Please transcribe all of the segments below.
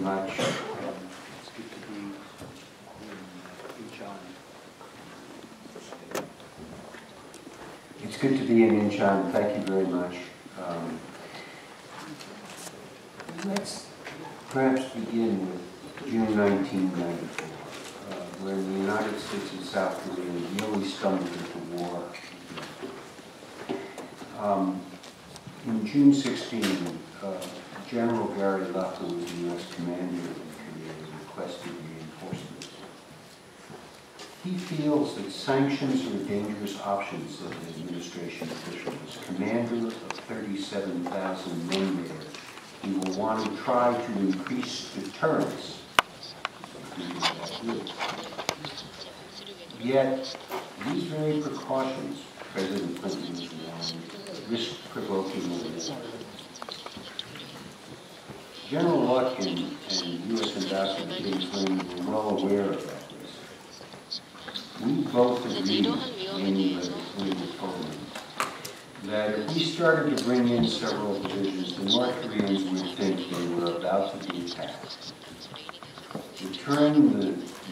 much. It's good to be in Incheon. It's good to be in Incheon. Thank you very much. Let's perhaps begin with June 1994, when the United States and South Korea nearly stumbled into war. In June 16, General Gary Lake, who was the U.S. commander in Korea, requested reinforcements. He feels that sanctions are a dangerous option, said the administration official. As commander of 37,000 men there, he will want to try to increase deterrence. Yet, these very precautions, President Clinton was warned, risk provoking war. General Lake and U.S. Ambassador James Lane were well aware of that risk. We both agreed, Lane told me, that if we started to bring in several divisions, the North Koreans would think they were about to be attacked. Returning the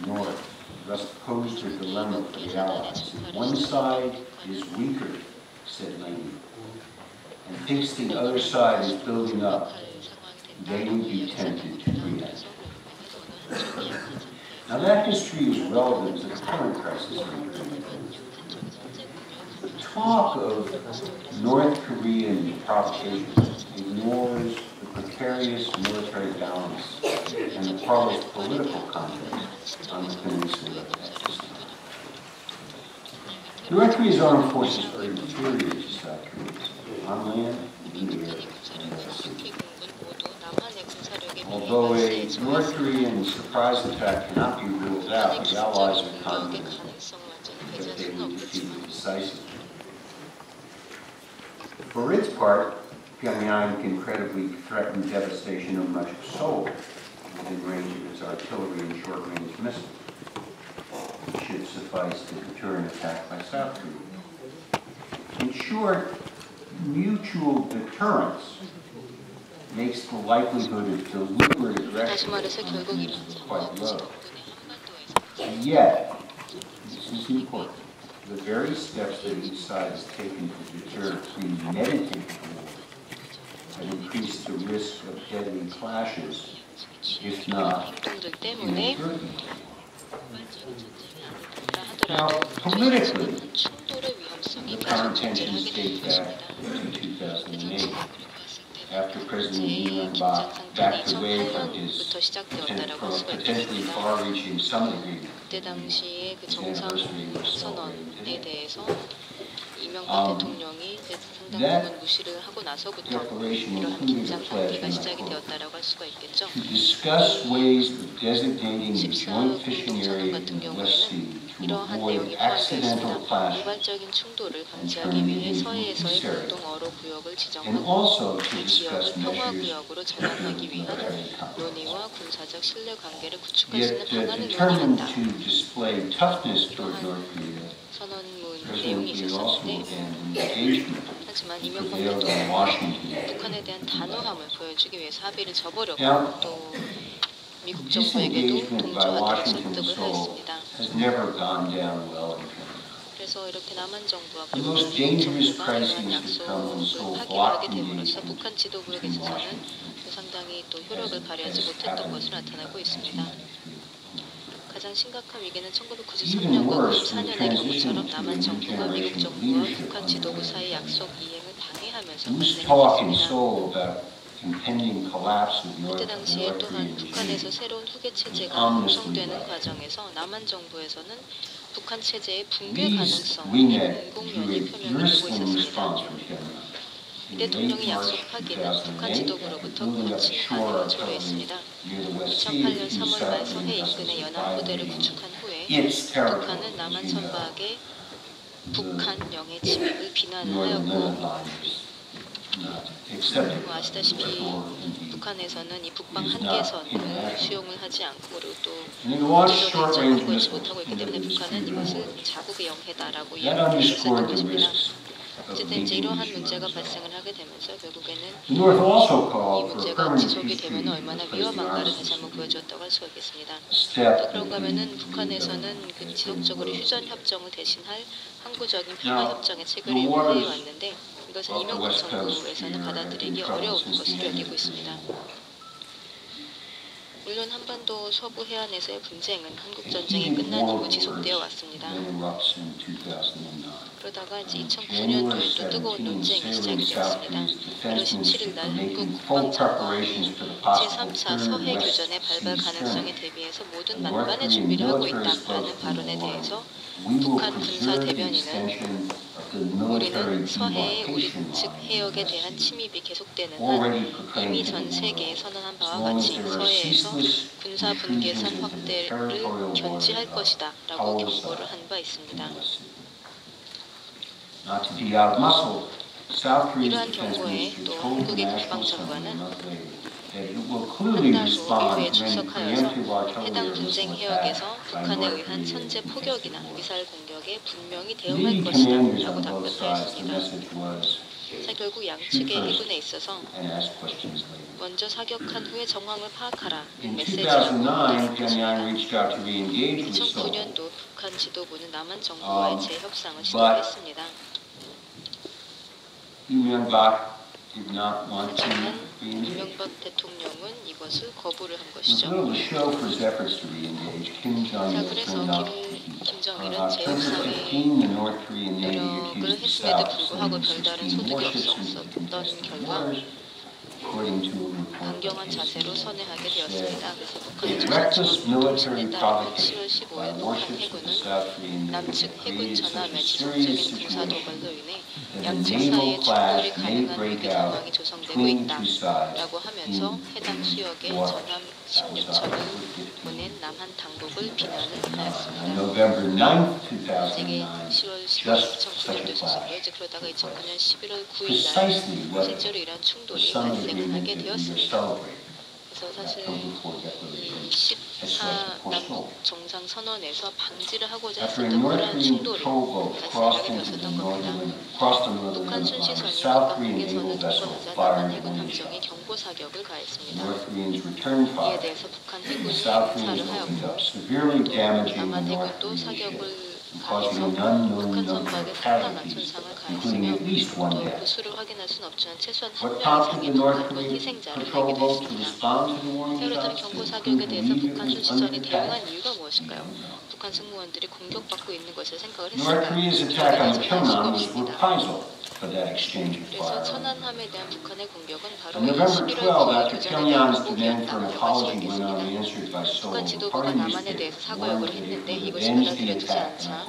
North thus posed a dilemma for the Allies. If one side is weaker, said Lane, and thinks the other side is building up, they would be tempted to react. Now that history is relevant to the current crisis. The talk of North Korean provocation ignores the precarious military balance and the parlous political context on the peninsula at this time. North Korea's armed forces are inferior to South Korea's on land, in the air, and at sea. Although a North Korean surprise attack cannot be ruled out, the Allies are confident that they will defeat it decisively. For its part, Pyongyang can credibly threaten devastation of much of Seoul within range of its artillery and short-range missiles. It should suffice to deter an attack by South Korea. In short, mutual deterrence makes the likelihood of deliberate aggression quite low. And yet, this is important, the very steps that each side has taken to deter premeditated war have increased the risk of deadly clashes, if not inadvertent. Now, politically, the current tensions date back to 2008. After President Lee backed away from his potentially far-reaching summit agreement, the anniversary was celebrated. That declaration included a pledge to discuss ways of designating a joint fishing area in the West Sea to avoid accidental clashes and turning it into serious, and also to discuss measures to military conflicts. Yet, determined to display toughness toward North Korea, President Lee also abandoned engagement prevailed on Washington. Now, disengagement by Washington and Seoul has never gone down well in Korea. The most dangerous crises have come when Seoul blocked engagement between Washington Even worse, the transition to a new generation of leadership Who's talk in Seoul about impending collapse of North Korean These WeNet drew a bristling response from Pyongyang. 대통령이 약속하기는 북한 지도부로부터 같이 반응을 초래했습니다. 2008년 3월 말 서해 인근의 연합부대를 구축한 후에 북한은 남한 선박의 북한령의 침입을 비난하였고 아시다시피 북한에서는 이 북방 한계선을 수용을 하지 않고 그리고 또 지도를 인정하고 있지 못하고 있기 때문에 북한은 이것을 자국의 영해다라고 이야기했었던 것입니다. 어쨌든 이제 이러한 문제가 발생을 하게 되면서 결국에는 The North also 이 called for a 문제가 permanent 지속이 peace treaty 되면 얼마나 to place the 위험한가를 arms 다시 한번 보여주었다고 할 수가 있겠습니다. a step 또 그런가 that 하면은 the 북한에서는 그 지속적으로 휴전 협정을 대신할 항구적인 평화 Now, 협정의 책을 the 요구해 waters 왔는데 이것은 of the 이명박 West Coast 정부에서는 here have 받아들이기 been troubled 어려운 since the 것으로 end 여기고 of the 있습니다. Korean War. 물론 한반도 서부 해안에서의 분쟁은 한국 A 전쟁이 heated 끝난 war 이후 wars 지속되어 왔습니다. then erupts in 2009. 그러다가 이제 On 2009년도에 또 뜨거운 논쟁이 시작이 되었습니다. 1월 17일 날 한국 국방장관이 제3차 서해 교전의 발발 가능성에 대비해서 모든 만반의 준비를 하고 있다라는 발언에 대해서 북한 군사 대변인은 우리는 서해의 우리 측 해역에 대한 침입이 계속되는 한 이미 전 세계에 선언한 바와 같이 서해에서 군사 분계선 확대를 견지할 것이다 라고 경고를 한 바 있습니다. 이러한 경고에 또 한국의 국방장관은 한 달 후 이후에 출석하여서 해당 분쟁 해역에서 북한에 의한 선제 포격이나 미사일 공격에 분명히 대응할 것이다 라고 답변하였습니다. 자, 결국 양측의 해군에 있어서 먼저 사격한 후에 정황을 파악하라는 메시지라고 할 것입니다. 2009년도 북한 지도부는 남한 정부와의 재협상을 시도했습니다. 하지만 이명박 대통령은 이것을 거부를 한 것이죠. 자, 그래서 김정일은 재협상에 노력을 했음에도 불구하고 별다른 소득이 없었던 결과 강경한 자세로 선회하게 되었습니다. 그래서 북한의 조선중앙 통신에 따르면 10월 15일 북한 해군은 남측 해군 전함의 지속적인 군사 도발로 인해 양측 사이에 충돌이 가능한 위기 상황이 조성되고 있다라고 하면서 해당 수역에 전함 16척을 보낸 남한 당국을 비난을 하였습니다. 이게 10월 10일 2009년도에 있었고요. 이제 그러다가 2009년 11월 9일 날 실제로 이러한 충돌이 발생을 하게 되었습니다. 그래서 사실 이 14 남북 정상선언에서 방지를 하고자 했었던 그러한 충돌이 발생하게 되었었던 겁니다. 북한 순시선이 북한에서는 통과하자 남한 해군 함정이 경보 사격을 가했습니다. 이에 대해서 북한 해군이 응사를 하였고 또 남한 해군도 사격을 가해서 북한 선박에 상당한 손상을 가했으며 또 그 수를 확인할 수는 없지만 최소한 한 명 이상의 북한군 희생자를 내기도 했습니다. 그렇다면 경보 사격에 대해서 북한 순시선이 대응한 이유가 무엇일까요? 북한 승무원들이 공격받고 있는 것을 생각을 했을까요? 이유는 전혀 알 수가 없습니다. 그래서 천안함에 대한 북한의 공격은 바로 11월 9일 교전에 대한 보복이었다고 할 수 있겠습니다. 북한 지도부가 남한에 대해서 사과 요구를 했는데 이것이 받아들여지지 않자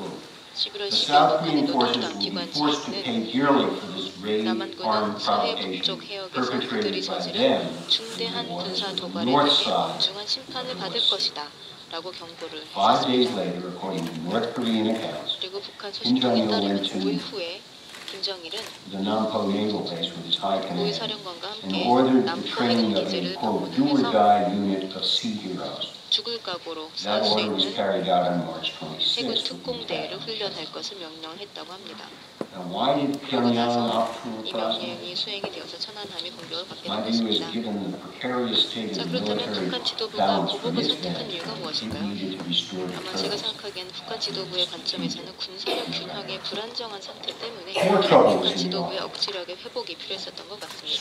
11월 10일 북한의 노동당 기관 지휘는 남한군은 서해 북쪽 해역에서 그들이 저지른 중대한 군사 도발에 대해 엄중한 심판을 받을 것이다 라고 경고를 했습니다. 그리고 북한 소식통에 따르면 5일 후에 김정일은 고위 사령관과 함께 남포 해군 기지를 방문해서 죽을 각오로 싸울 수 있는 해군 특공대를 훈련할 것을 명령했다고 합니다. 그러고 나서 이 명령이 수행이 되어서 천안함이 공격을 받게 된 것입니다. 자, 그렇다면 북한 지도부가 보복을 선택한 이유가 무엇일까요? 아마 제가 생각하기에는 북한 지도부의 관점에서는 군사력 균형의 불안정한 상태 때문에 북한 지도부의 억지력의 회복이 필요했었던 것 같습니다.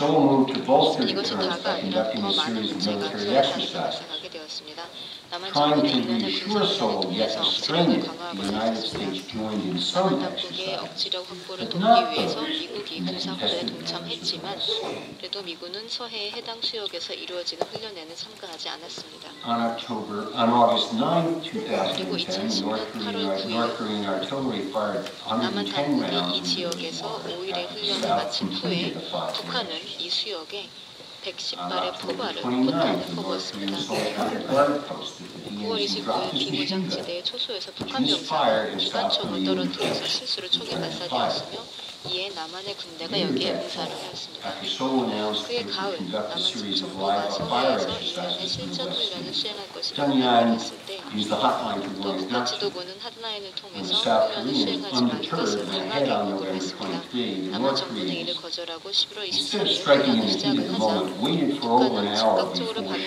이것이 다가 아니라 더 많은 문제가 서해상에서 발생하게 되었습니다. 남한 정부는 1년의 군사훈련을 통해서 억지력을 강화하고자 했었습니다. 남한 당국의 억지력 확보를 돕기 위해서 미국이 군사훈련에 동참했지만 그래도 미군은 서해의 해당 수역에서 이루어지는 훈련에는 참가하지 않았습니다. 그리고 2010년 8월 9일 남한 당국이 이 지역에서 5일의 훈련을 마친 후에 북한은 이 수역에 110발의 포발을 포탄을 퍼부었습니다. 9월 29일 비무장지대의 초소에서 북한 병사가 기관총을 떨어뜨려서 실수로 총이 발사되었으며 이에 남한의 군대가 Later 여기에 that 응사를 fall, 하였습니다. after Seoul announced 그해 it would 가을 conduct a 남한 series of 정부가 live fire 서울에서 2년의 exercises in 실전 the West 훈련을 East. 수행할 것이라고 Pyongyang 발표했을 때 used the hotline for 또 warning 북한 not to. 지도부는 핫라인을 When 통해서 the South 훈련을 Koreans, 수행하지 말 것을 undeterred, went ahead 강하게 on 경고를 November 했습니다. 23, the 남한 North 정부는 이를 Koreans, 거절하고 11월 instead of 23일 striking in 훈련을 the heat of 시작을 the 하자 moment, waited for over an 북한은 hour 즉각적으로 before